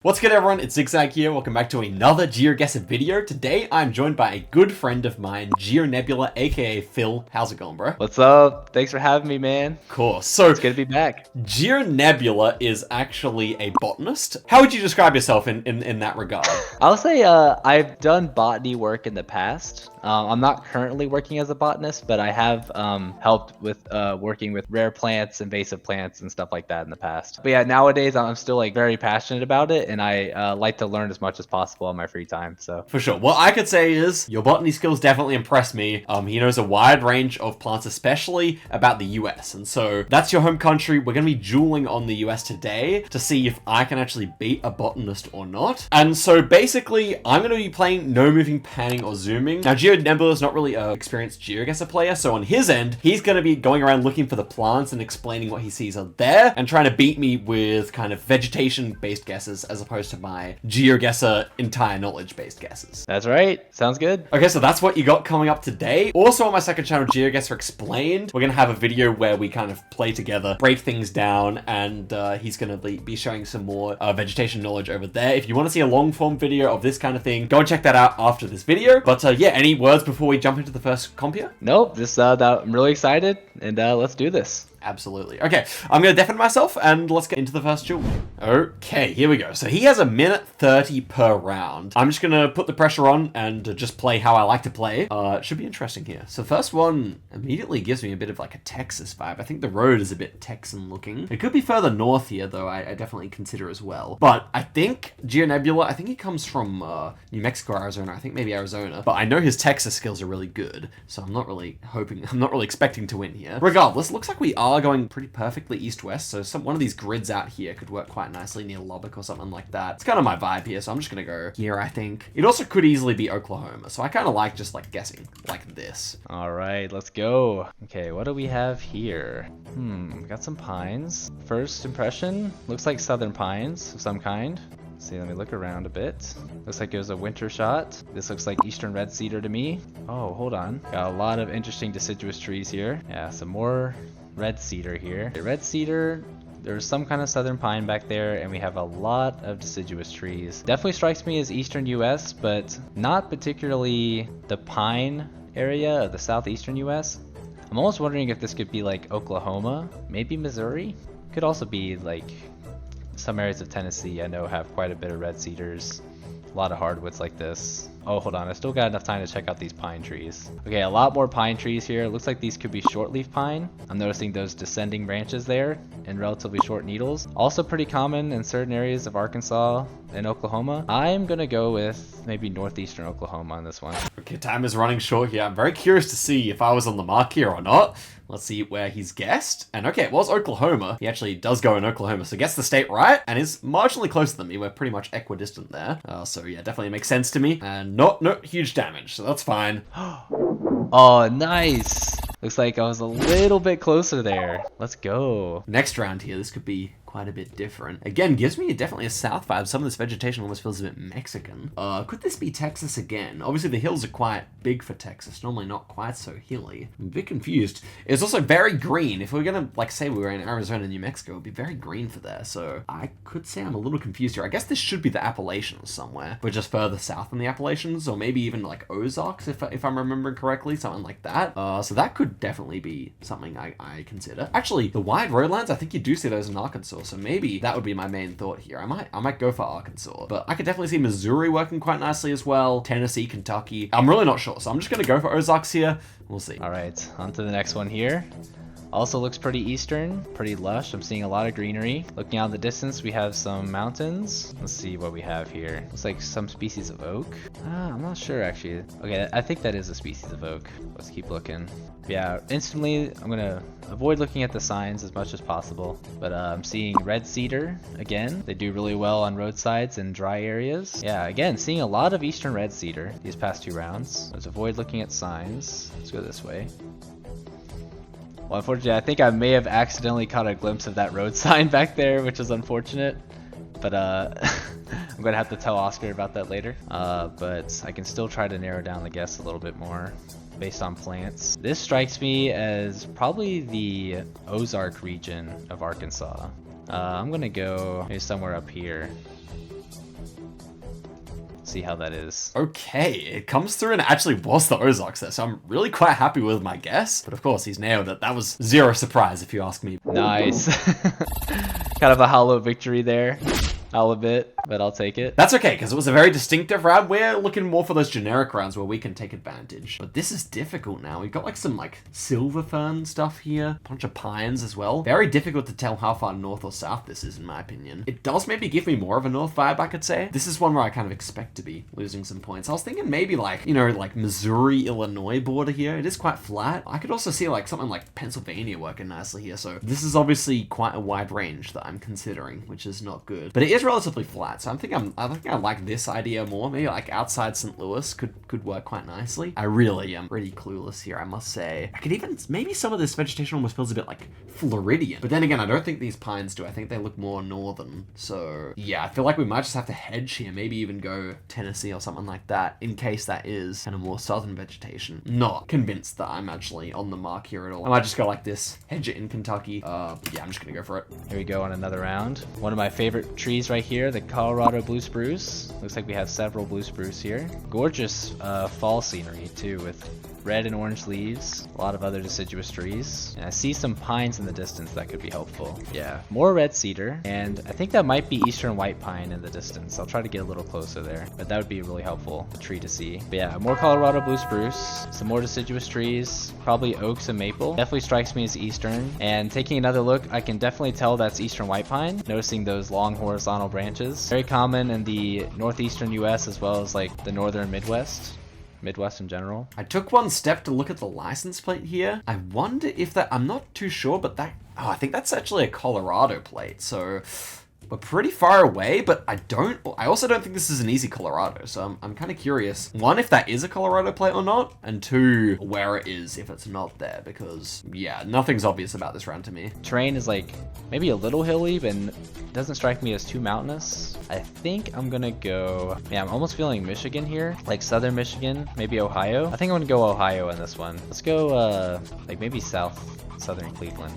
What's good everyone, it's Zigzag here, welcome back to another Geoguessr video. Today I'm joined by a good friend of mine, Nebula, aka Phil. How's it going, bro? What's up? Thanks for having me, man. Of course. So, it's good to be back. Nebula is actually a botanist. How would you describe yourself in that regard? I'll say I've done botany work in the past. I'm not currently working as a botanist, but I have helped with working with rare plants, invasive plants, and stuff like that in the past. But yeah, nowadays I'm still like very passionate about it, and I like to learn as much as possible in my free time. So for sure, what I could say is your botany skills definitely impress me. He knows a wide range of plants, especially about the US, and so that's your home country. We're gonna be dueling on the US today to see if I can actually beat a botanist or not. And so basically, I'm gonna be playing no moving, panning, or zooming. Now, Nebula is not really an experienced Geoguessr player, so on his end, he's going to be going around looking for the plants and explaining what he sees are there, and trying to beat me with kind of vegetation-based guesses as opposed to my Geoguessr entire knowledge-based guesses. That's right. Sounds good. Okay, so that's what you got coming up today. Also on my second channel, Geoguessr Explained, we're going to have a video where we kind of play together, break things down, and he's going to be showing some more vegetation knowledge over there. If you want to see a long-form video of this kind of thing, go and check that out after this video. But yeah, any words before we jump into the first comp here? Nope, I'm really excited, and let's do this. Absolutely. Okay, I'm going to deafen myself, and let's get into the first duel. Okay, here we go. So he has a minute 30 per round. I'm just going to put the pressure on and just play how I like to play. It should be interesting here. So first one immediately gives me a bit of like a Texas vibe. I think the road is a bit Texan looking. It could be further north here, though, I definitely consider as well. But I think Nebula, I think he comes from New Mexico, Arizona. I think maybe Arizona. But I know his Texas skills are really good, so I'm not really expecting to win here. Regardless, looks like we are going pretty perfectly east-west, so one of these grids out here could work quite nicely near Lubbock or something like that. It's kind of my vibe here, so I'm just gonna go here, I think. It also could easily be Oklahoma, so I kind of like just like guessing like this. All right, let's go. Okay, what do we have here? Got some pines. First impression, looks like southern pines of some kind. See, let me look around a bit. Looks like it was a winter shot. This looks like eastern red cedar to me. Oh, hold on. Got a lot of interesting deciduous trees here. Yeah, some more red cedar here. The red cedar, there's some kind of southern pine back there, and we have a lot of deciduous trees. Definitely strikes me as eastern US, but not particularly the pine area of the southeastern US. I'm almost wondering if this could be like Oklahoma, maybe Missouri. Could also be like some areas of Tennessee I know have quite a bit of red cedars, a lot of hardwoods like this. Oh, hold on, I still got enough time to check out these pine trees. Okay, a lot more pine trees here. Looks like these could be shortleaf pine. I'm noticing those descending branches there and relatively short needles. Also pretty common in certain areas of Arkansas and Oklahoma. I'm gonna go with maybe northeastern Oklahoma on this one. Okay, time is running short here. I'm very curious to see if I was on the mark here or not. Let's see where he's guessed. And okay, it was Oklahoma. He actually does go in Oklahoma, so gets the state right and is marginally closer than me. We're pretty much equidistant there. So yeah, definitely makes sense to me. And not huge damage, so that's fine. Oh, nice. Looks like I was a little bit closer there. Let's go. Next round here, this could be quite a bit different. Again, gives me definitely a south vibe. Some of this vegetation almost feels a bit Mexican. Could this be Texas again? Obviously, the hills are quite big for Texas. Normally not quite so hilly. I'm a bit confused. It's also very green. If we were gonna, like, say we were in Arizona, New Mexico, it would be very green for there. So I could say I'm a little confused here. I guess this should be the Appalachians somewhere. We're just further south than the Appalachians, or maybe even like Ozarks, if I'm remembering correctly, something like that. So that could definitely be something I consider. Actually, the wide roadlands, I think you do see those in Arkansas. So maybe that would be my main thought here. I might go for Arkansas, but I could definitely see Missouri working quite nicely as well. Tennessee, Kentucky. I'm really not sure, so I'm just gonna go for Ozarks here. We'll see. All right, on to the next one here. Also looks pretty eastern, pretty lush. I'm seeing a lot of greenery. Looking out in the distance, we have some mountains. Let's see what we have here. Looks like some species of oak. I'm not sure actually. Okay, I think that is a species of oak. Let's keep looking. Yeah, instantly I'm gonna avoid looking at the signs as much as possible. But I'm seeing red cedar again. They do really well on roadsides and dry areas. Yeah, again, seeing a lot of eastern red cedar these past 2 rounds. Let's avoid looking at signs. Let's go this way. Well, unfortunately, I think I may have accidentally caught a glimpse of that road sign back there, which is unfortunate. But I'm gonna have to tell Oscar about that later. But I can still try to narrow down the guess a little bit more based on plants. This strikes me as probably the Ozark region of Arkansas. I'm gonna go maybe somewhere up here. See how that is. Okay, it comes through and it actually was the Ozarks there, so I'm really quite happy with my guess. But of course, he's nailed it. That was zero surprise if you ask me. Nice. Kind of a hollow victory there. I'll admit, but I'll take it. That's okay, because it was a very distinctive round. We're looking more for those generic rounds where we can take advantage. But this is difficult now. We've got like some like silver fern stuff here. A bunch of pines as well. Very difficult to tell how far north or south this is, in my opinion. It does maybe give me more of a north vibe, I could say. This is one where I kind of expect to be losing some points. I was thinking maybe like, you know, like Missouri, Illinois border here. It is quite flat. I could also see like something like Pennsylvania working nicely here. So this is obviously quite a wide range that I'm considering, which is not good. But it is relatively flat, so I think I like this idea more. Maybe like outside St. Louis could work quite nicely. I really am pretty clueless here, I must say. I could even, maybe some of this vegetation almost feels a bit like Floridian. But then again, I don't think these pines do. I think they look more northern. So yeah, I feel like we might just have to hedge here. Maybe even go Tennessee or something like that, in case that is kind of more southern vegetation. Not convinced that I'm actually on the mark here at all. I might just go like this, hedge it in Kentucky. Yeah, I'm just gonna go for it. Here we go on another round. One of my favorite trees right here, the Colorado blue spruce. Looks like we have several blue spruce here. Gorgeous fall scenery too, with red and orange leaves, a lot of other deciduous trees. And I see some pines in the distance that could be helpful. Yeah, more red cedar, and I think that might be eastern white pine in the distance. I'll try to get a little closer there, but that would be a really helpful tree to see. But yeah, more Colorado blue spruce, some more deciduous trees, probably oaks and maple. Definitely strikes me as eastern. And taking another look, I can definitely tell that's eastern white pine, noticing those long horizontal branches. Very common in the northeastern US as well as like the northern Midwest in general. I took one step to look at the license plate here. I wonder if that, I'm not too sure, but that, I think that's actually a Colorado plate. So we're pretty far away, but I also don't think this is an easy Colorado. So I'm kind of curious. One, if that is a Colorado plate or not, and two, where it is if it's not there, because yeah, nothing's obvious about this round to me. Terrain is like maybe a little hilly, but doesn't strike me as too mountainous. I think I'm gonna go, yeah, I'm almost feeling Michigan here, like southern Michigan, maybe Ohio. I think I'm gonna go Ohio in this one. Let's go like maybe southern Cleveland.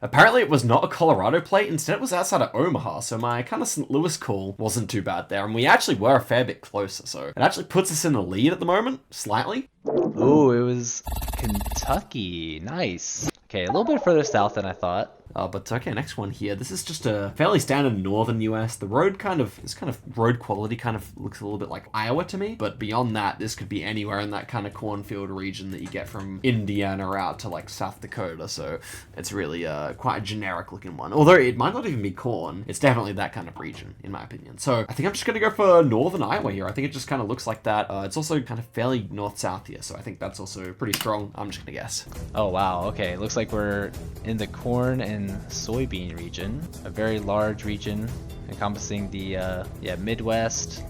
Apparently it was not a Colorado plate, instead it was outside of Omaha, so my kind of St. Louis call wasn't too bad there, and we actually were a fair bit closer, so it actually puts us in the lead at the moment, slightly. Oh, it was Kentucky. Nice. Okay, a little bit further south than I thought. But okay, next one here. This is just a fairly standard northern US. The road this kind of road quality kind of looks a little bit like Iowa to me. But beyond that, this could be anywhere in that kind of cornfield region that you get from Indiana out to like South Dakota. So it's really quite a generic looking one. Although it might not even be corn. It's definitely that kind of region, in my opinion. So I think I'm just going to go for northern Iowa here. I think it just kind of looks like that. It's also kind of fairly north-south here. So I think that's also pretty strong. I'm just going to guess. Oh, wow. Okay, looks like we're in the corn and soybean region, a very large region encompassing the Midwest,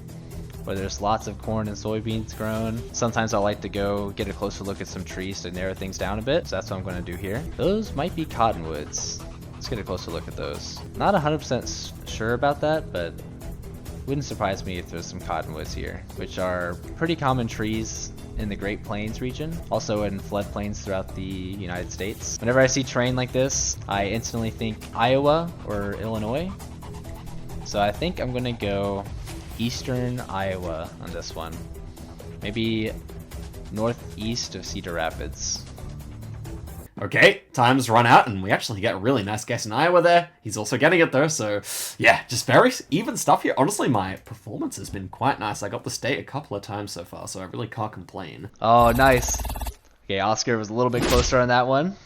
where there's lots of corn and soybeans grown. Sometimes I like to go get a closer look at some trees to narrow things down a bit, so that's what I'm going to do here. Those might be cottonwoods. Let's get a closer look at those. Not 100% sure about that, but wouldn't surprise me if there's some cottonwoods here, which are pretty common trees in the Great Plains region, also in floodplains throughout the United States. Whenever I see terrain like this, I instantly think Iowa or Illinois. So I think I'm gonna go eastern Iowa on this one. Maybe northeast of Cedar Rapids. Okay, time's run out, and we actually get a really nice guess in Iowa there. He's also getting it though, so yeah, just very even stuff here. Honestly, my performance has been quite nice. I got the state a couple of times so far, so I really can't complain. Oh, nice. Okay, Oscar was a little bit closer on that one.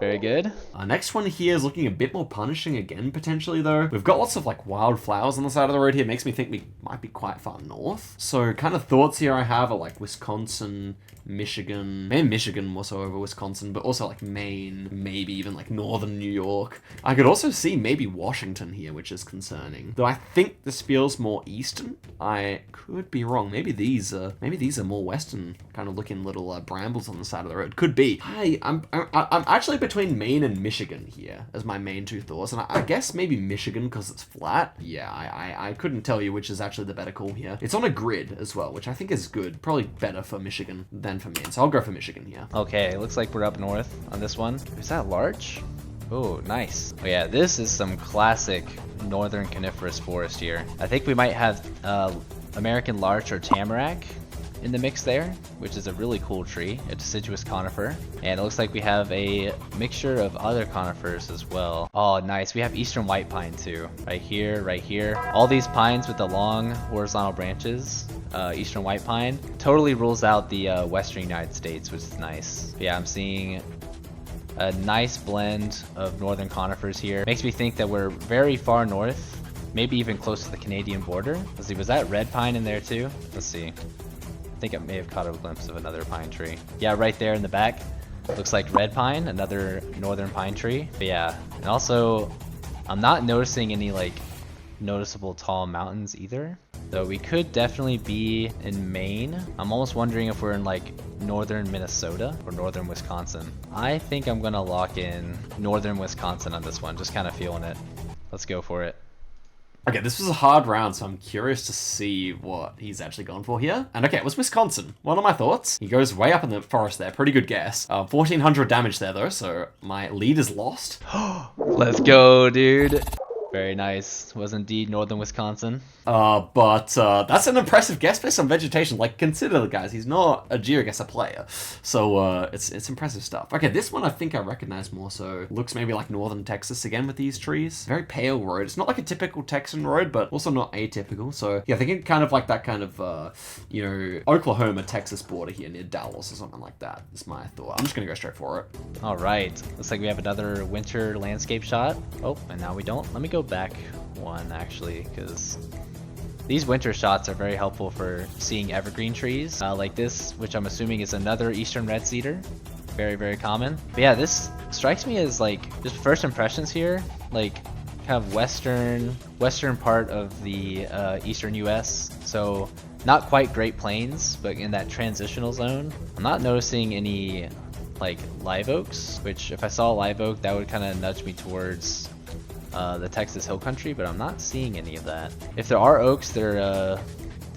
Very good. Our next one here is looking a bit more punishing again, potentially, though. We've got lots of, like, wildflowers on the side of the road here. Makes me think we might be quite far north. So, kind of thoughts here I have are, like, Wisconsin, Michigan, maybe Michigan more so over Wisconsin, but also, like, Maine, maybe even, like, northern New York. I could also see maybe Washington here, which is concerning. Though I think this feels more eastern. I could be wrong. Maybe these are more western, kind of looking little brambles on the side of the road. Could be. I'm actually between Maine and Michigan here as my main two thoughts, and I guess maybe Michigan because it's flat. Yeah, I couldn't tell you which is actually the better call here. It's on a grid as well, which I think is good. Probably better for Michigan than for Maine, so I'll go for Michigan here. Okay, looks like we're up north on this one. Is that larch? Oh, nice. Oh yeah, this is some classic northern coniferous forest here. I think we might have American larch or tamarack in the mix there, which is a really cool tree, a deciduous conifer. And it looks like we have a mixture of other conifers as well. Oh, nice. We have eastern white pine too. Right here, right here. All these pines with the long horizontal branches. Eastern white pine totally rules out the western United States, which is nice. But yeah, I'm seeing a nice blend of northern conifers here. Makes me think that we're very far north, maybe even close to the Canadian border. Let's see, was that red pine in there too? Let's see. I think I may have caught a glimpse of another pine tree. Yeah, right there in the back. Looks like red pine, another northern pine tree. But yeah, and also I'm not noticing any like noticeable tall mountains either. Though we could definitely be in Maine. I'm almost wondering if we're in like northern Minnesota or northern Wisconsin. I think I'm gonna lock in northern Wisconsin on this one, just kind of feeling it. Let's go for it. Okay, this was a hard round, so I'm curious to see what he's actually gone for here. And okay, it was Wisconsin. What are my thoughts? He goes way up in the forest there. Pretty good guess. 1,400 damage there, though, so my lead is lost. Let's go, dude. Very nice. Was indeed northern Wisconsin. But that's an impressive guess based on vegetation. Like, consider the guys, he's not a Geoguessr player. So, it's impressive stuff. Okay, this one I think I recognize more so. Looks maybe like northern Texas again with these trees. Very pale road. It's not like a typical Texan road, but also not atypical. So, yeah, thinking kind of like that kind of, Oklahoma, Texas border here near Dallas or something like that is my thought. I'm just gonna go straight for it. All right. Looks like we have another winter landscape shot. Oh, and now we don't. Let me go back one, actually, because these winter shots are very helpful for seeing evergreen trees like this, which I'm assuming is another eastern red cedar. Very, very common. But yeah, this strikes me as like just first impressions here, like kind of western part of the eastern US. So not quite Great Plains, but in that transitional zone. I'm not noticing any like live oaks, which if I saw a live oak, that would kind of nudge me towards the Texas Hill Country, but I'm not seeing any of that. If there are oaks, they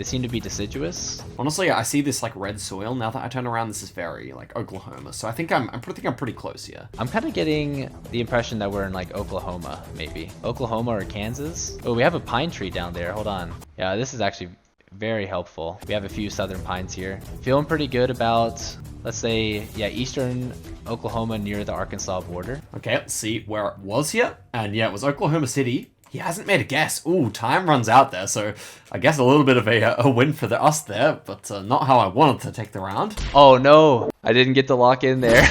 seem to be deciduous. Honestly, I see this like red soil. Now that I turn around, this is very like Oklahoma. So I think I'm pretty close here. I'm kind of getting the impression that we're in like Oklahoma, maybe. Oklahoma or Kansas. Oh, we have a pine tree down there. Hold on. Yeah, this is actually very helpful. We have a few southern pines here. Feeling pretty good about, let's say, yeah, eastern Oklahoma near the Arkansas border. Okay, let's see where it was here. And yeah, it was Oklahoma City. He hasn't made a guess. Ooh, time runs out there, so I guess a little bit of a win for us there, but not how I wanted to take the round. Oh no, I didn't get to lock in there.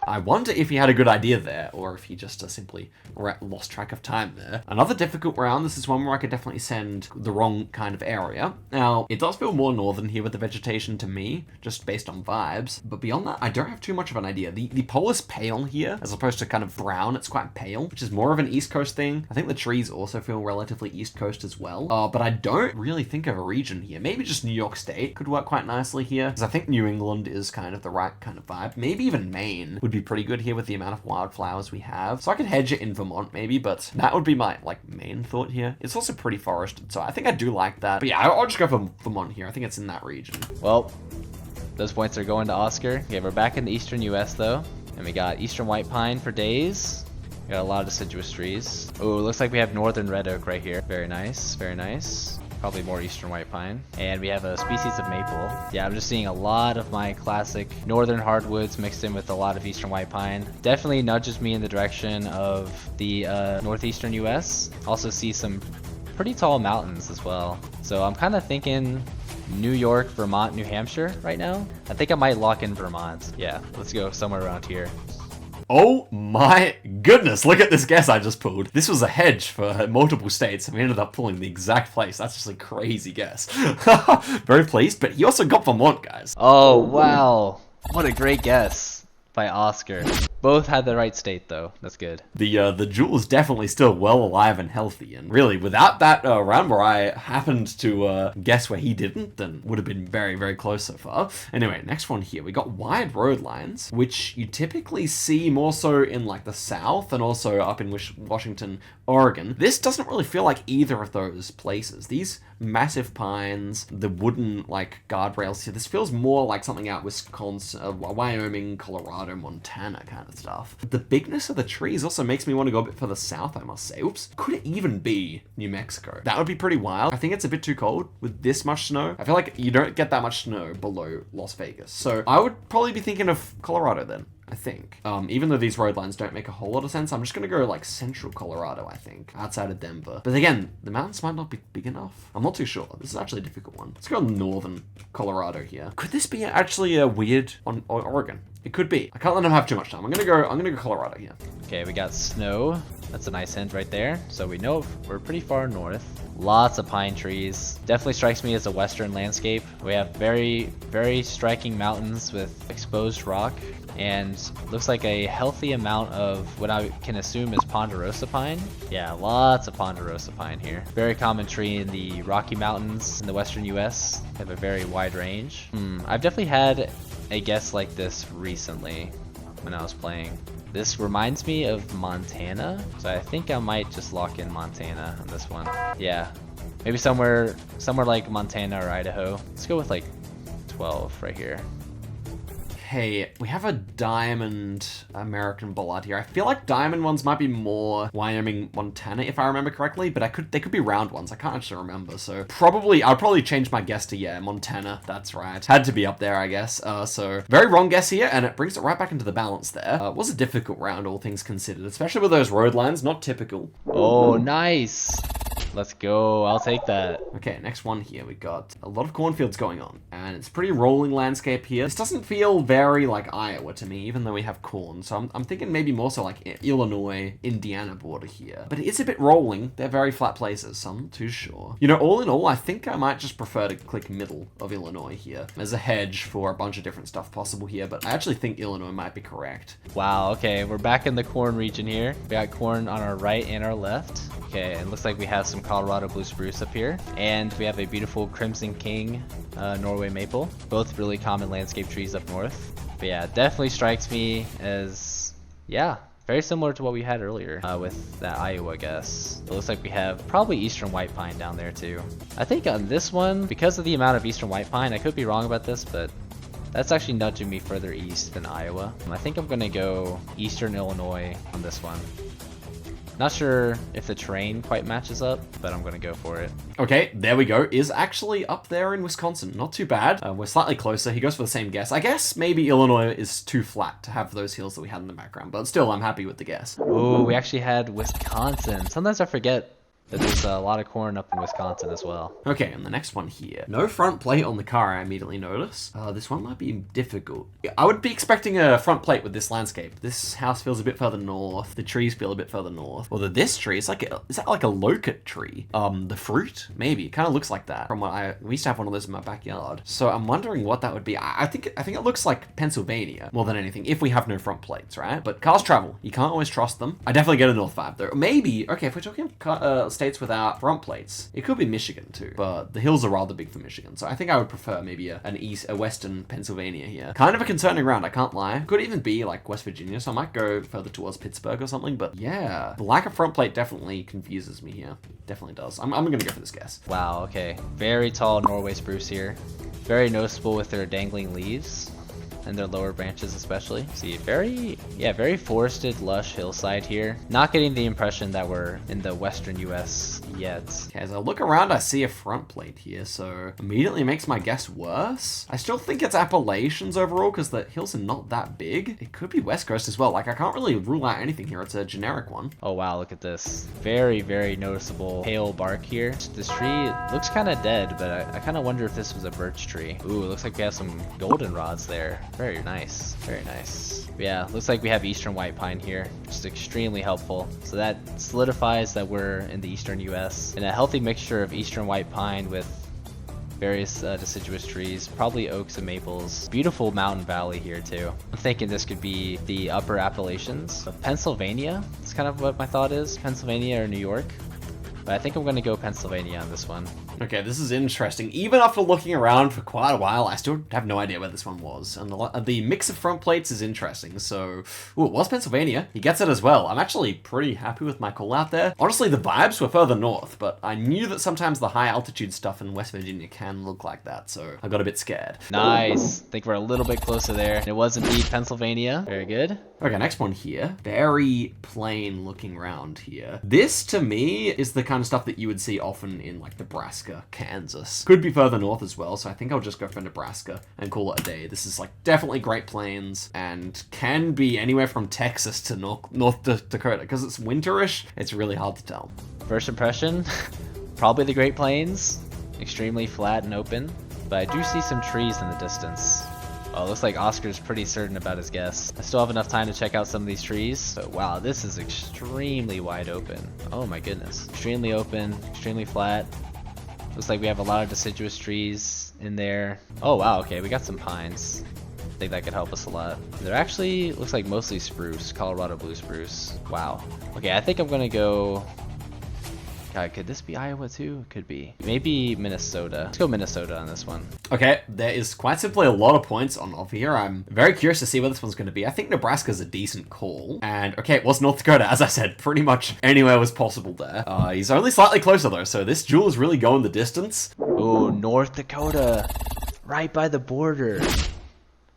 I wonder if he had a good idea there, or if he just simply lost track of time there. Another difficult round. This is one where I could definitely send the wrong kind of area. Now, it does feel more northern here with the vegetation to me, just based on vibes. But beyond that, I don't have too much of an idea. The pole is pale here, as opposed to kind of brown. It's quite pale, which is more of an East Coast thing. I think the trees also feel relatively East Coast as well. But I don't really think of a region here. Maybe just New York State could work quite nicely here, because I think New England is kind of the right kind of vibe. Maybe even Maine would be pretty good here with the amount of wildflowers we have. So I could hedge it in Vermont maybe, but that would be my like main thought here. It's also pretty forested, so I think I do like that. But yeah, I'll just go for Vermont here. I think it's in that region. Well, those points are going to Oscar. Okay, we're back in the eastern US though, and we got eastern white pine for days. We got a lot of deciduous trees. Oh, looks like we have northern red oak right here. Very nice, very nice. Probably more eastern white pine. And we have a species of maple. Yeah, I'm just seeing a lot of my classic northern hardwoods mixed in with a lot of eastern white pine. Definitely nudges me in the direction of the northeastern US. Also see some pretty tall mountains as well. So I'm kind of thinking New York, Vermont, New Hampshire right now. I think I might lock in Vermont. Yeah, let's go somewhere around here. Oh my goodness, look at this guess I just pulled. This was a hedge for multiple states, and we ended up pulling the exact place. That's just a crazy guess. Very pleased, but he also got Vermont, guys. Oh, wow. What a great guess by Oscar. Both had the right state, though. That's good. The jewel is definitely still well alive and healthy, and really, without that round where I happened to guess where he didn't, then would have been very, very close so far. Anyway, next one here. We got wide road lines, which you typically see more so in like the South and also up in Washington, Oregon. This doesn't really feel like either of those places. These massive pines, the wooden like guardrails here, this feels more like something out Wisconsin, Wyoming, Colorado, Montana kind of of stuff. The bigness of the trees also makes me want to go a bit further south, I must say. Oops. Could it even be New Mexico? That would be pretty wild. I think it's a bit too cold with this much snow. I feel like you don't get that much snow below Las Vegas. So I would probably be thinking of Colorado then, I think. Even though these road lines don't make a whole lot of sense, I'm just gonna go like central Colorado, I think, outside of Denver. But again, the mountains might not be big enough. I'm not too sure. This is actually a difficult one. Let's go northern Colorado here. Could this be actually a weird on Oregon? It could be. I can't let them have too much time. I'm gonna go Colorado here. Okay, we got snow. That's a nice hint right there. So we know we're pretty far north. Lots of pine trees. Definitely strikes me as a western landscape. We have very, very striking mountains with exposed rock. And looks like a healthy amount of what I can assume is ponderosa pine. Yeah, lots of ponderosa pine here. Very common tree in the Rocky Mountains in the western US. They have a very wide range. I've definitely had a guess like this recently when I was playing. This reminds me of Montana, so I think I might just lock in Montana on this one. Yeah, maybe somewhere like Montana or Idaho. Let's go with like 12 right here. Hey, we have a diamond American bollard here. I feel like diamond ones might be more Wyoming, Montana, if I remember correctly, but they could be round ones. I can't actually remember, so I'll probably change my guess to, yeah, Montana. That's right. Had to be up there, I guess. So very wrong guess here, and it brings it right back into the balance there. It was a difficult round, all things considered, especially with those road lines, not typical. Oh, nice. Let's go. I'll take that. Okay, next one here. We got a lot of cornfields going on, and it's pretty rolling landscape here. This doesn't feel very like Iowa to me, even though we have corn. So I'm thinking maybe more so like Illinois, Indiana border here. But it is a bit rolling. They're very flat places, so I'm not too sure. You know, all in all, I think I might just prefer to click middle of Illinois here. There's a hedge for a bunch of different stuff possible here, but I actually think Illinois might be correct. Wow, okay, we're back in the corn region here. We got corn on our right and our left. Okay, it looks like we have some Colorado blue spruce up here, and we have a beautiful Crimson King Norway maple, both really common landscape trees up north. But yeah, definitely strikes me as, yeah, very similar to what we had earlier with that Iowa guess. It looks like we have probably eastern white pine down there too. I think on this one, because of the amount of eastern white pine, I could be wrong about this, but that's actually nudging me further east than Iowa. I think I'm gonna go eastern Illinois on this one. Not sure if the terrain quite matches up, but I'm gonna go for it. Okay, there we go. Is actually up there in Wisconsin. Not too bad. We're slightly closer. He goes for the same guess. I guess maybe Illinois is too flat to have those hills that we had in the background, but still, I'm happy with the guess. Oh, we actually had Wisconsin. Sometimes I forget that there's a lot of corn up in Wisconsin as well. Okay, and the next one here. No front plate on the car, I immediately notice. This one might be difficult. I would be expecting a front plate with this landscape. This house feels a bit further north. The trees feel a bit further north. Although this tree is like, is that like a locust tree? The fruit? Maybe. It kind of looks like that from what we used to have one of those in my backyard. So I'm wondering what that would be. I think it looks like Pennsylvania more than anything, if we have no front plates, right? But cars travel. You can't always trust them. I definitely get a North 5 though. Maybe, okay, if we're talking states without front plates, it could be Michigan too, but the hills are rather big for Michigan, so I think I would prefer maybe a western Pennsylvania here. Kind of a concerning round, I can't lie. Could even be like West Virginia, so I might go further towards Pittsburgh or something, but yeah, the lack of front plate definitely confuses me here. Definitely does. I'm gonna go for this guess. Wow, okay. Very tall Norway spruce here. Very noticeable with their dangling leaves. And their lower branches especially. See, very forested, lush hillside here. Not getting the impression that we're in the western US yet. Okay, as I look around, I see a front plate here, so immediately makes my guess worse. I still think it's Appalachians overall, because the hills are not that big. It could be West Coast as well. Like, I can't really rule out anything here. It's a generic one. Oh wow, look at this. Very, very noticeable pale bark here. This tree looks kind of dead, but I kind of wonder if this was a birch tree. Ooh, it looks like we have some goldenrods there. Very nice, very nice. Yeah, looks like we have eastern white pine here, which is extremely helpful. So that solidifies that we're in the eastern US. And a healthy mixture of eastern white pine with various deciduous trees, probably oaks and maples. Beautiful mountain valley here too. I'm thinking this could be the upper Appalachians. So Pennsylvania, that's kind of what my thought is. Pennsylvania or New York. But I think I'm gonna go Pennsylvania on this one. Okay, this is interesting. Even after looking around for quite a while, I still have no idea where this one was. And the mix of front plates is interesting. So, ooh, it was Pennsylvania. He gets it as well. I'm actually pretty happy with my call out there. Honestly, the vibes were further north, but I knew that sometimes the high altitude stuff in West Virginia can look like that, so I got a bit scared. Nice. I think we're a little bit closer there. It was indeed Pennsylvania. Very good. Okay, next one here. Very plain looking round here. This, to me, is the kind of stuff that you would see often in, like, Nebraska, Kansas. Could be further north as well, so I think I'll just go for Nebraska and call it a day. This is, like, definitely Great Plains and can be anywhere from Texas to North Dakota. Because it's winterish, it's really hard to tell. First impression, probably the Great Plains. Extremely flat and open, but I do see some trees in the distance. Oh, looks like Oscar's pretty certain about his guess. I still have enough time to check out some of these trees, but wow, this is extremely wide open. Oh my goodness. Extremely open, extremely flat. Looks like we have a lot of deciduous trees in there. Oh wow, okay, we got some pines. I think that could help us a lot. They're actually, looks like mostly spruce, Colorado blue spruce. Wow. Okay, I think I'm gonna go... God, could this be Iowa too? Could be. Maybe Minnesota. Let's go Minnesota on this one. Okay, there is quite simply a lot of points on offer here. I'm very curious to see where this one's going to be. I think Nebraska's a decent call. And, okay, it was North Dakota. As I said, pretty much anywhere was possible there. He's only slightly closer, though, so this duel is really going the distance. Oh, North Dakota. Right by the border.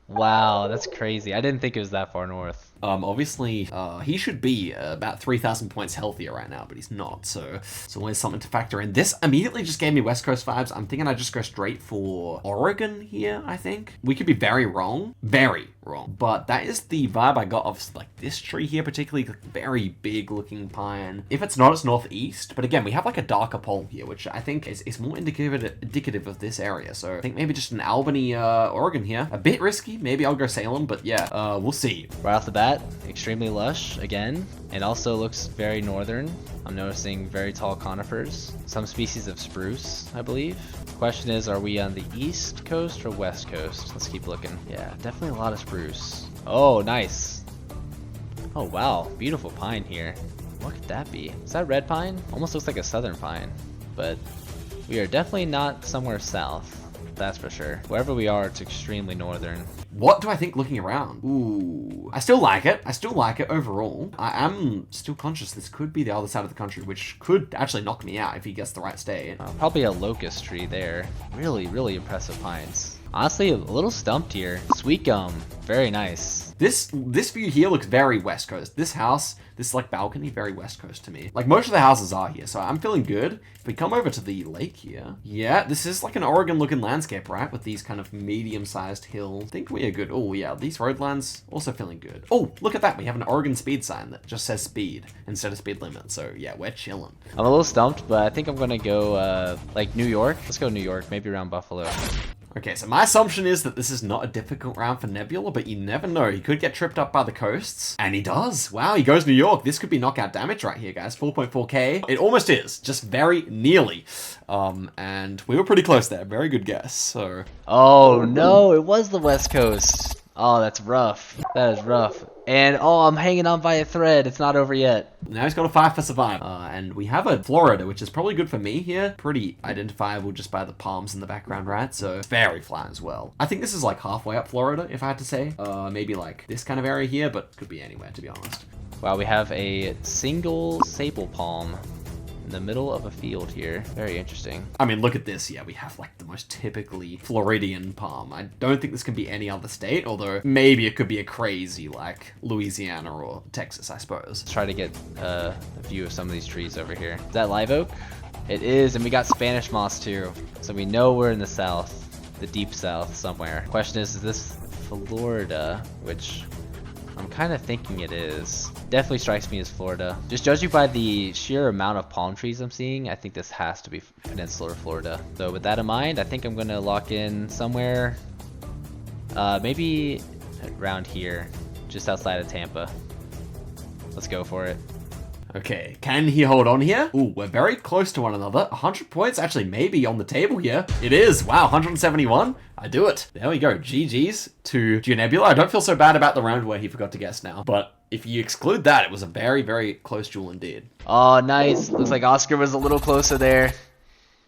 Wow, that's crazy. I didn't think it was that far north. Obviously, he should be about 3,000 points healthier right now, but he's not, so always something to factor in. This immediately just gave me West Coast vibes. I'm thinking I just go straight for Oregon here, I think. We could be very wrong, but that is the vibe I got of, like, this tree here, particularly very big looking pine. If it's not, it's northeast, but again, we have like a darker pole here, which I think is more indicative of this area, so I think maybe just an Albany, Oregon here. A bit risky, maybe I'll go Salem, but yeah, we'll see. Right off the bat, extremely lush again. It also looks very northern. I'm noticing very tall conifers, some species of spruce, I believe. Question is, are we on the east coast or west coast? Let's keep looking. Yeah, definitely a lot of spruce. Oh, nice. Oh wow, beautiful pine here. What could that be? Is that red pine? Almost looks like a southern pine, but we are definitely not somewhere south. That's for sure. Wherever we are, it's extremely northern. What do I think looking around? Ooh, I still like it. I still like it overall. I am still conscious this could be the other side of the country, which could actually knock me out if he gets the right state. Probably a locust tree there. Really, really impressive pines. Honestly, a little stumped here. Sweet gum, very nice. This view here looks very West Coast. This house, this like balcony, very West Coast to me. Like most of the houses are here, so I'm feeling good. If we come over to the lake here, yeah, this is like an Oregon looking landscape, right? With these kind of medium-sized hills. I think we are good. Oh yeah, these road lines also feeling good. Oh, look at that. We have an Oregon speed sign that just says speed instead of speed limit. So yeah, we're chilling. I'm a little stumped, but I think I'm gonna go like New York. Let's go New York, maybe around Buffalo. Okay, so my assumption is that this is not a difficult round for Nebula, but you never know. He could get tripped up by the coasts, and he does. Wow, he goes New York. This could be knockout damage right here, guys. 4.4k. It almost is, just very nearly. And we were pretty close there. Very good guess, so. Oh, no, it was the West Coast. Oh, that's rough. That is rough. And, oh, I'm hanging on by a thread. It's not over yet. Now he's got a 5 for survive. And we have a Florida, which is probably good for me here. Pretty identifiable just by the palms in the background, right? So very flat as well. I think this is like halfway up Florida, if I had to say. Maybe like this kind of area here, but could be anywhere, to be honest. Wow, we have a single sable palm in the middle of a field here. Very interesting. I mean, look at this. Yeah, we have like the most typically Floridian palm. I don't think this can be any other state, although maybe it could be a crazy like Louisiana or Texas, I suppose. Let's try to get a view of some of these trees over here. Is that live oak? It is, and we got Spanish moss too. So we know we're in the south, the deep south somewhere. Question is this Florida? Which I'm kind of thinking it is. Definitely strikes me as Florida. Just judging by the sheer amount of palm trees I'm seeing, I think this has to be Peninsular Florida. So with that in mind, I think I'm going to lock in somewhere, maybe around here, just outside of Tampa. Let's go for it. Okay, can he hold on here? Ooh, we're very close to one another. 100 points actually maybe on the table here. It is. Wow, 171. I do it. There we go. GG's to Nebula. I don't feel so bad about the round where he forgot to guess now. But if you exclude that, it was a very, very close duel indeed. Oh, nice. Looks like Oscar was a little closer there.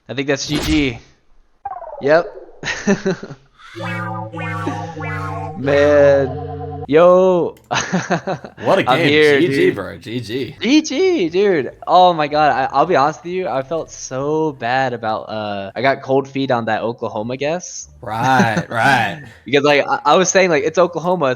I think that's GG. Yep. Man. Yo! What a game. I'm here, GG, dude. bro. GG. GG, dude. Oh my god, I'll be honest with you. I felt so bad about I got cold feet on that Oklahoma guess. Right, right. Because like I was saying like it's Oklahoma,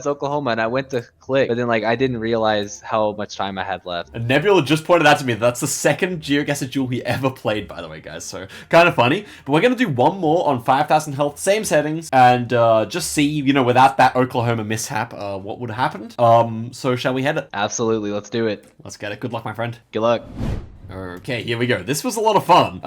and I went to click, but then like I didn't realize how much time I had left. And Nebula just pointed out to me that's the second Geoguessr Duel he ever played, by the way, guys. So, kind of funny. But we're going to do one more on 5,000 health, same settings, and just see, you know, without that Oklahoma mishap, what would have happened. So shall we head it? Absolutely, let's do it. Let's get it. Good luck, my friend. Good luck. Okay, here we go. This was a lot of fun.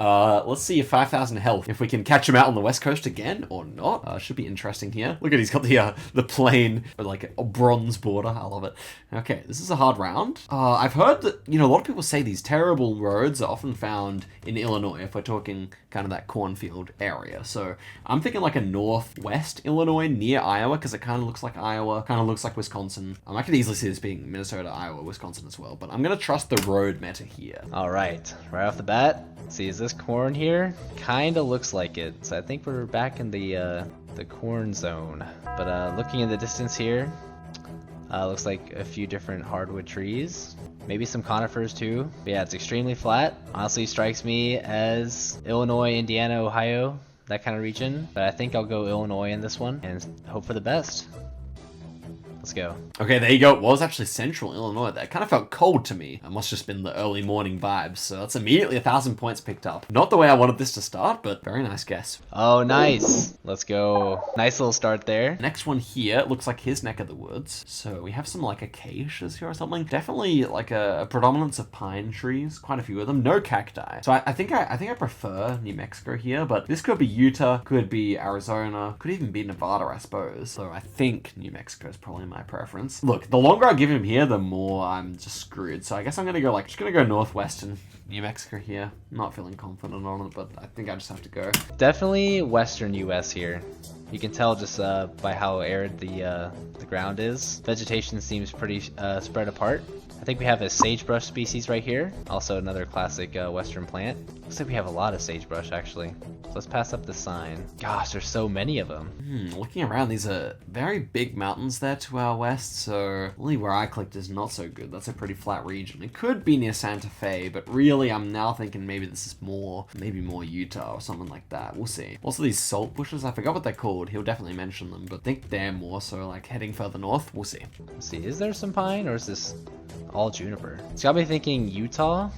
Let's see if 5,000 health, if we can catch him out on the west coast again or not. Should be interesting here. Look at, he's got the plane with like a bronze border. I love it. Okay, this is a hard round. I've heard that, you know, a lot of people say these terrible roads are often found in Illinois, if we're talking kind of that cornfield area. So I'm thinking like a northwest Illinois near Iowa, because it kind of looks like Iowa, kind of looks like Wisconsin. I could easily see this being Minnesota, Iowa, Wisconsin as well, but I'm going to trust the road meta here. Right off the bat, see, is this corn here? Kinda looks like it. So I think we're back in the corn zone. But looking in the distance here, looks like a few different hardwood trees. Maybe some conifers too. But yeah, it's extremely flat. Honestly, strikes me as Illinois, Indiana, Ohio, that kind of region. But I think I'll go Illinois in this one and hope for the best. Let's go. Okay, there you go. It was actually central Illinois. That kind of felt cold to me. It must have just been the early morning vibes. So that's immediately 1,000 points picked up. Not the way I wanted this to start, but very nice guess. Oh, nice. Let's go. Nice little start there. Next one here looks like his neck of the woods. So we have some like acacias here or something. Definitely like a predominance of pine trees. Quite a few of them. No cacti. So I think I prefer New Mexico here, but this could be Utah, could be Arizona, could even be Nevada, I suppose. So I think New Mexico is probably my preference. Look, the longer I give him here, the more I'm just screwed. So I guess I'm gonna go like, just gonna go northwestern New Mexico here. Not feeling confident on it, but I think I just have to go. Definitely western US here. You can tell just by how arid the ground is. Vegetation seems pretty spread apart. I think we have a sagebrush species right here. Also another classic western plant. Looks like we have a lot of sagebrush actually. So let's pass up the sign. Gosh, there's so many of them. Looking around, these are very big mountains there to our west, so only where I clicked is not so good. That's a pretty flat region. It could be near Santa Fe, but really I'm now thinking maybe this is maybe more Utah or something like that. We'll see. Also these salt bushes, I forgot what they're called. He'll definitely mention them, but I think they're more so like heading further north. We'll see. Let's see, is there some pine or is this all juniper? It's got me thinking Utah.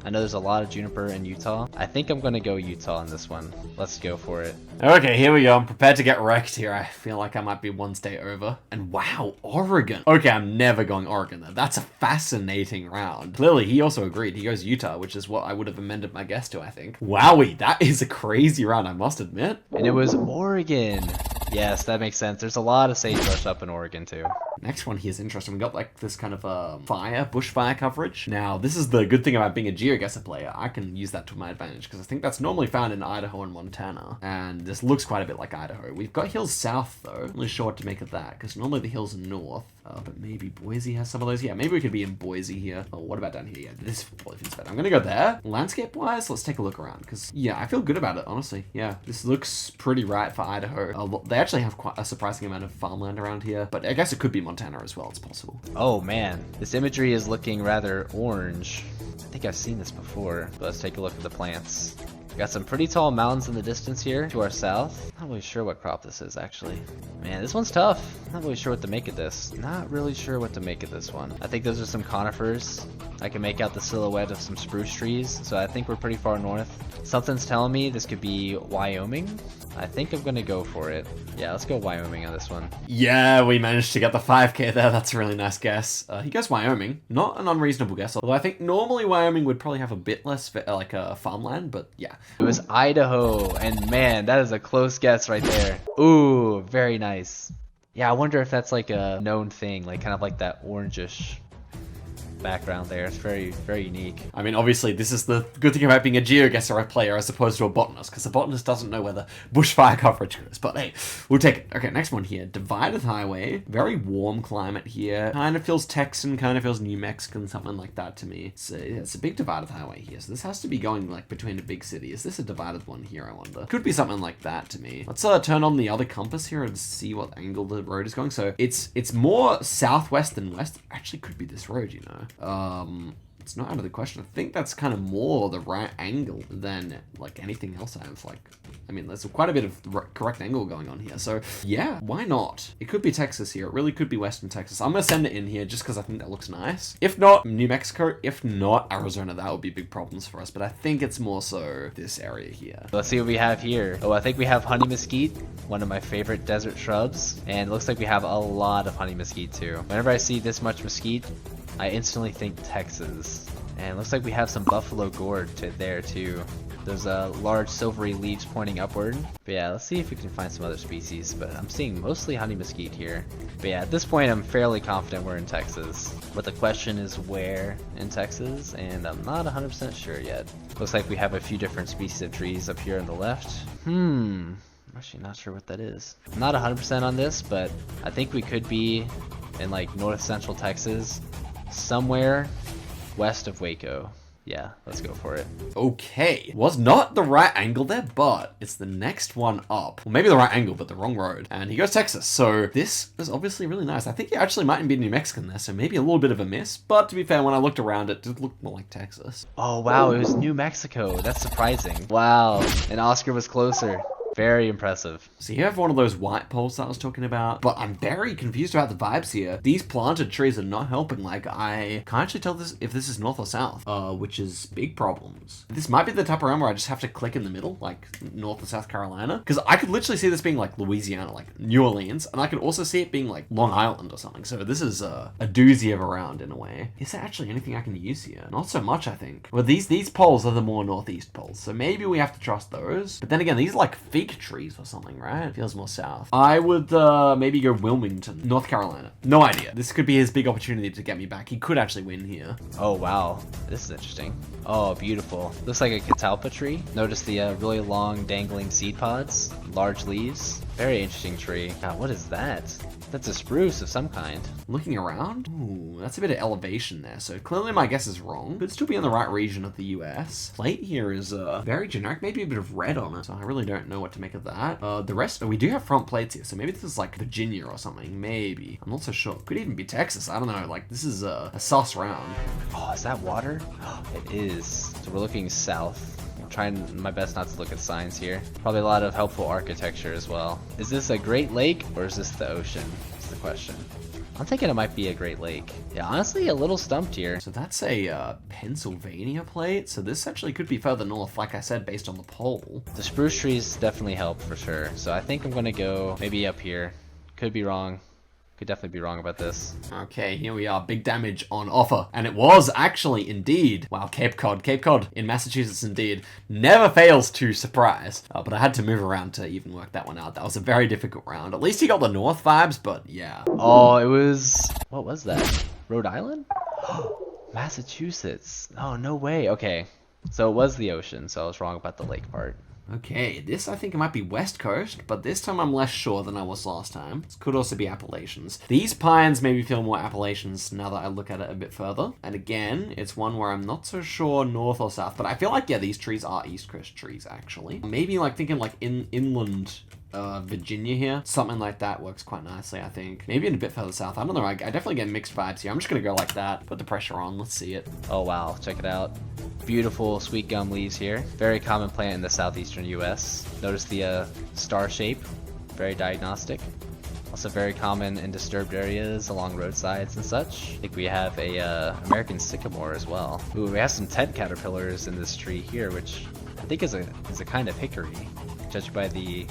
I know there's a lot of juniper in Utah. I think I'm gonna go Utah in this one. Let's go for it. Okay, here we go. I'm prepared to get wrecked here. I feel like I might be one state over. And wow, Oregon. Okay, I'm never going Oregon though. That's a fascinating round. Clearly, he also agreed. He goes Utah, which is what I would have amended my guess to, I think. Wowie, that is a crazy round, I must admit. And it was Oregon. Yes, that makes sense. There's a lot of sagebrush up in Oregon too. Next one here is interesting. We got like this kind of bushfire coverage. Now, this is the good thing about being a Geoguessr player. I can use that to my advantage because I think that's normally found in Idaho and Montana. And this looks quite a bit like Idaho. We've got hills south though. I'm not sure what to make of that because normally the hills are north. But maybe Boise has some of those. Yeah, maybe we could be in Boise here. Oh, what about down here? Yeah, this probably feels better. I'm gonna go there. Landscape-wise, let's take a look around because, yeah, I feel good about it, honestly. Yeah, this looks pretty right for Idaho. They actually have quite a surprising amount of farmland around here, but I guess it could be Montana as well. It's possible. Oh, man. This imagery is looking rather orange. I think I've seen this before, but let's take a look at the plants. We got some pretty tall mountains in the distance here to our south. Not really sure what crop this is, actually. Man, this one's tough. Not really sure what to make of this. Not really sure what to make of this one. I think those are some conifers. I can make out the silhouette of some spruce trees, so I think we're pretty far north. Something's telling me this could be Wyoming. I think I'm gonna go for it. Yeah, let's go Wyoming on this one. Yeah, we managed to get the 5k there. That's a really nice guess. He goes Wyoming. Not an unreasonable guess, although I think normally Wyoming would probably have a bit less like farmland, but yeah. It was Idaho, and man, that is a close guess right there. Ooh, very nice. Yeah, I wonder if that's like a known thing, like kind of like that orangish background there. It's very, very unique. I mean, obviously, this is the good thing about being a Geoguessr player as opposed to a Botanist, because the Botanist doesn't know where the bushfire coverage goes. But hey, we'll take it. Okay, next one here. Divided highway. Very warm climate here. Kind of feels Texan, kind of feels New Mexican, something like that to me. It's a big divided highway here, so this has to be going like between a big city. Is this a divided one here, I wonder? Could be something like that to me. Let's turn on the other compass here and see what angle the road is going. So it's more southwest than west. Actually, could be this road, you know. It's not out of the question. I think that's kind of more the right angle than like anything else I have. Like, I mean, there's quite a bit of correct angle going on here. So yeah, why not? It could be Texas here. It really could be Western Texas. I'm gonna send it in here just because I think that looks nice. If not, New Mexico. If not, Arizona. That would be big problems for us. But I think it's more so this area here. Let's see what we have here. Oh, I think we have honey mesquite, one of my favorite desert shrubs. And it looks like we have a lot of honey mesquite too. Whenever I see this much mesquite, I instantly think Texas. And it looks like we have some buffalo gourd there too. Those large silvery leaves pointing upward. But yeah, let's see if we can find some other species. But I'm seeing mostly honey mesquite here. But yeah, at this point I'm fairly confident we're in Texas. But the question is where in Texas, and I'm not 100% sure yet. Looks like we have a few different species of trees up here on the left. I'm actually not sure what that is. I'm not 100% on this, but I think we could be in like north central Texas, somewhere west of Waco. Yeah, let's go for it. Okay, was not the right angle there, but it's the next one up. Well, maybe the right angle, but the wrong road. And he goes Texas, so this is obviously really nice. I think he actually might be New Mexican there, so maybe a little bit of a miss. But to be fair, when I looked around, it did look more like Texas. Oh wow, it was New Mexico. That's surprising. Wow, and Oscar was closer. Very impressive. So you have one of those white poles that I was talking about, but I'm very confused about the vibes here. These planted trees are not helping. Like, I can't actually tell if this is north or south, which is big problems. This might be the type of round where I just have to click in the middle, like North or South Carolina, because I could literally see this being like Louisiana, like New Orleans, and I could also see it being like Long Island or something. So this is a doozy of a round in a way. Is there actually anything I can use here? Not so much, I think. Well, these poles are the more northeast poles, so maybe we have to trust those. But then again, these are like fig trees or something, right? It feels more south. I would maybe go Wilmington, North Carolina. No idea. This could be his big opportunity to get me back. He could actually win here. Oh wow, this is interesting. Oh, beautiful. Looks like a catalpa tree. Notice the really long dangling seed pods, large leaves. Very interesting tree. God, what is that? That's a spruce of some kind. Looking around? Ooh, that's a bit of elevation there. So clearly my guess is wrong. Could still be in the right region of the US. Plate here is very generic, maybe a bit of red on it. So I really don't know what to make of that. The rest, we do have front plates here. So maybe this is like Virginia or something. Maybe. I'm not so sure. Could even be Texas. I don't know. Like, this is a sus round. Oh, is that water? It is. So we're looking south. I'm trying my best not to look at signs here. Probably a lot of helpful architecture as well. Is this a Great Lake or is this the ocean? That's the question. I'm thinking it might be a Great Lake. Yeah, honestly, a little stumped here. So that's a Pennsylvania plate. So this actually could be further north, like I said, based on the pole. The spruce trees definitely help for sure. So I think I'm gonna go maybe up here. Could be wrong. Could definitely be wrong about this. Okay, here we are. Big damage on offer. And it was actually indeed. Wow, Cape Cod. Cape Cod in Massachusetts indeed. Never fails to surprise. But I had to move around to even work that one out. That was a very difficult round. At least he got the north vibes, but yeah. Oh, it was... What was that? Rhode Island? Massachusetts. Oh, no way. Okay. So it was the ocean, so I was wrong about the lake part. Okay, this I think it might be West Coast, but this time I'm less sure than I was last time. This could also be Appalachians. These pines maybe feel more Appalachians now that I look at it a bit further. And again, it's one where I'm not so sure north or south, but I feel like, yeah, these trees are East Coast trees, actually. Maybe like thinking like inland Virginia here. Something like that works quite nicely, I think. Maybe in a bit further south. I don't know. I definitely get mixed vibes here. I'm just going to go like that. Put the pressure on. Let's see it. Oh, wow. Check it out. Beautiful sweet gum leaves here. Very common plant in the southeastern US. Notice the star shape. Very diagnostic. Also very common in disturbed areas along roadsides and such. I think we have a American sycamore as well. Ooh, we have some tent caterpillars in this tree here, which I think is a kind of hickory, judged by the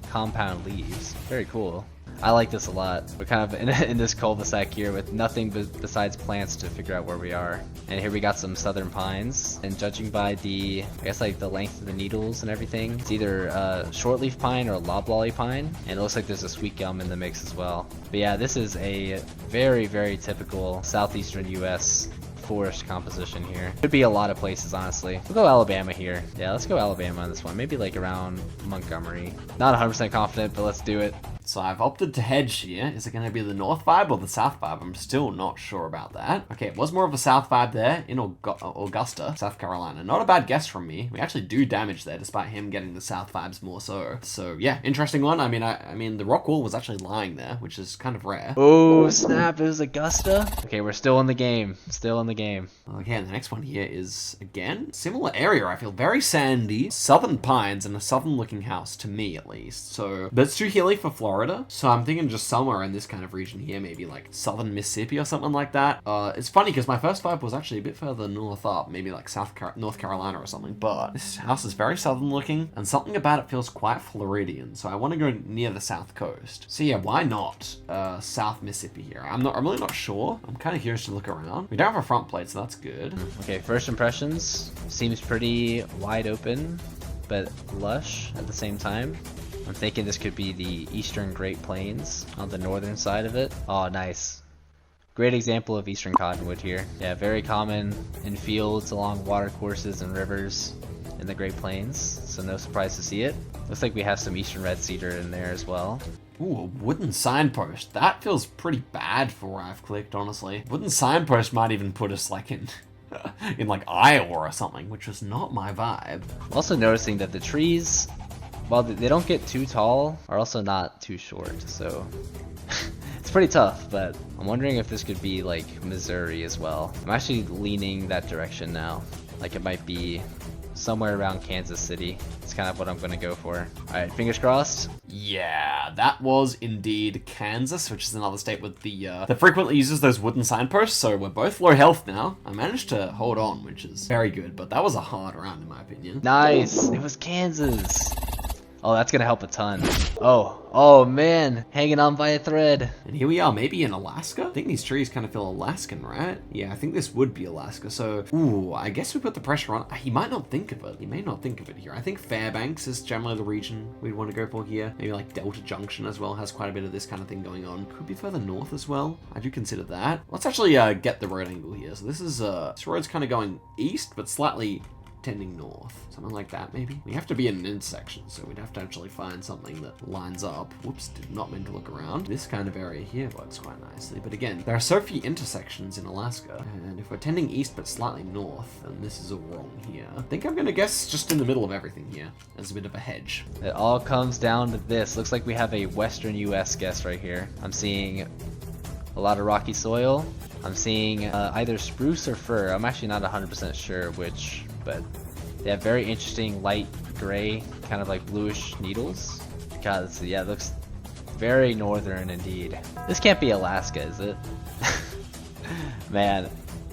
compound leaves. Very cool. I like this a lot. We're kind of in this cul-de-sac here with nothing besides plants to figure out where we are. And here we got some southern pines. And judging by the, I guess like the length of the needles and everything, it's either shortleaf pine or loblolly pine. And it looks like there's a sweet gum in the mix as well. But yeah, this is a very, very typical southeastern US forest composition here. Could be a lot of places, honestly. We'll go Alabama here. Yeah, let's go Alabama on this one. Maybe like around Montgomery. Not 100% confident, but let's do it. So I've opted to hedge here. Is it going to be the north vibe or the south vibe? I'm still not sure about that. Okay, it was more of a south vibe there in Augusta, South Carolina. Not a bad guess from me. We actually do damage there despite him getting the south vibes more so. So yeah, interesting one. I mean, the rock wall was actually lying there, which is kind of rare. Oh, snap. It was Augusta. Okay, we're still in the game. Still in the game. Okay, and the next one here is, again, similar area. I feel very sandy, southern pines, and a southern looking house, to me at least. So, but it's too hilly for Florida. So I'm thinking just somewhere in this kind of region here, maybe like southern Mississippi or something like that. It's funny because my first vibe was actually a bit further north up, maybe like North Carolina or something, but this house is very southern looking and something about it feels quite Floridian. So I want to go near the south coast. So yeah, why not South Mississippi here? I'm really not sure. I'm kind of curious to look around. We don't have a front plate, so that's good. Okay, first impressions. Seems pretty wide open, but lush at the same time. I'm thinking this could be the Eastern Great Plains on the northern side of it. Oh, nice. Great example of Eastern Cottonwood here. Yeah, very common in fields along water courses and rivers in the Great Plains, so no surprise to see it. Looks like we have some Eastern Red Cedar in there as well. Ooh, a wooden signpost. That feels pretty bad for where I've clicked, honestly. Wooden signpost might even put us like in like Iowa or something, which was not my vibe. Also noticing that the trees, while they don't get too tall, are also not too short, so it's pretty tough, but I'm wondering if this could be like Missouri as well. I'm actually leaning that direction now. Like it might be somewhere around Kansas City. It's kind of what I'm going to go for. Alright, fingers crossed. Yeah, that was indeed Kansas, which is another state with that frequently uses those wooden signposts, so we're both low health now. I managed to hold on, which is very good, but that was a hard round in my opinion. Nice! It was Kansas! Oh, that's gonna help a ton. Oh man, hanging on by a thread. And here we are, maybe in Alaska? I think these trees kind of feel Alaskan, right? Yeah, I think this would be Alaska. So, ooh, I guess we put the pressure on. He might not think of it. He may not think of it here. I think Fairbanks is generally the region we'd want to go for here. Maybe like Delta Junction as well has quite a bit of this kind of thing going on. Could be further north as well. I do consider that. Let's actually get the road angle here. So this road's kind of going east, but slightly tending north. Something like that, maybe? We have to be in an intersection, so we'd have to actually find something that lines up. Whoops, did not mean to look around. This kind of area here works quite nicely, but again, there are so few intersections in Alaska, and if we're tending east but slightly north, then this is all wrong here. I think I'm gonna guess just in the middle of everything here, as a bit of a hedge. It all comes down to this. Looks like we have a Western US guess right here. I'm seeing a lot of rocky soil. I'm seeing either spruce or fir. I'm actually not 100% sure which, but they have very interesting light gray, kind of like bluish needles. God, yeah, it looks very northern indeed. This can't be Alaska, is it? Man,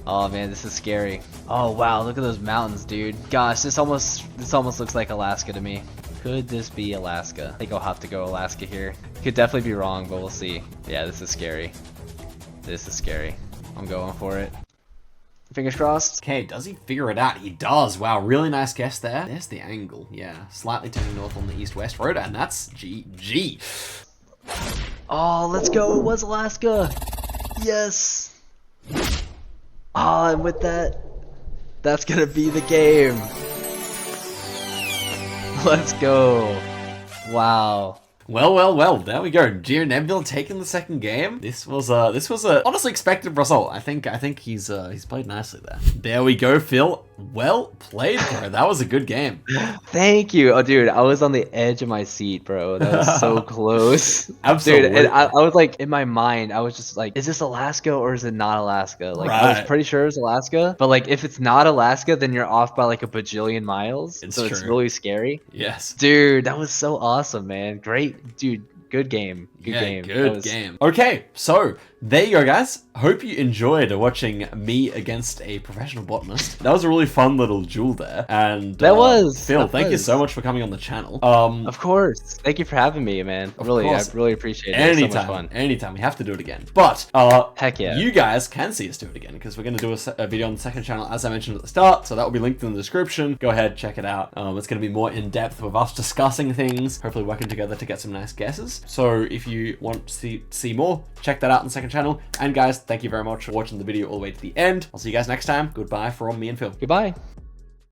oh man, this is scary. Oh wow, look at those mountains, dude. Gosh, this almost looks like Alaska to me. Could this be Alaska? I think I'll have to go Alaska here. Could definitely be wrong, but we'll see. Yeah, this is scary. This is scary. I'm going for it. Fingers crossed. Okay, does he figure it out? He does. Wow, really nice guess there. There's the angle. Yeah, slightly turning north on the east-west road, and that's GG. Oh, let's go. It was Alaska. Yes. Oh, and with that, that's gonna be the game. Let's go. Wow. Well, there we go. Nebula taking the second game. This was a honestly expected result. I think he's played nicely there. There we go, Phil. Well played, bro. That was a good game. Thank you. Oh, dude, I was on the edge of my seat, bro. That was so close. Absolutely. Dude, and I was like, in my mind, I was just like, is this Alaska or is it not Alaska? Like, I was pretty sure it was Alaska. But like, if it's not Alaska, then you're off by like a bajillion miles. It's so true. It's really scary. Yes. Dude, that was so awesome, man. Great, dude. Good game. Good game. Okay, so there you go, guys. Hope you enjoyed watching me against a professional botanist. That was a really fun little duel there. And Phil, thank you so much for coming on the channel. Of course. Thank you for having me, man. I really appreciate it. Anytime, so much fun. Anytime. We have to do it again. But heck yeah. You guys can see us do it again because we're going to do a video on the second channel, as I mentioned at the start. So that will be linked in the description. Go ahead, check it out. It's going to be more in depth with us discussing things, hopefully working together to get some nice guesses. So if you want to see more, check that out in the second second channel. And guys, thank you very much for watching the video all the way to the end. I'll see you guys next time. Goodbye from me and Phil. Goodbye.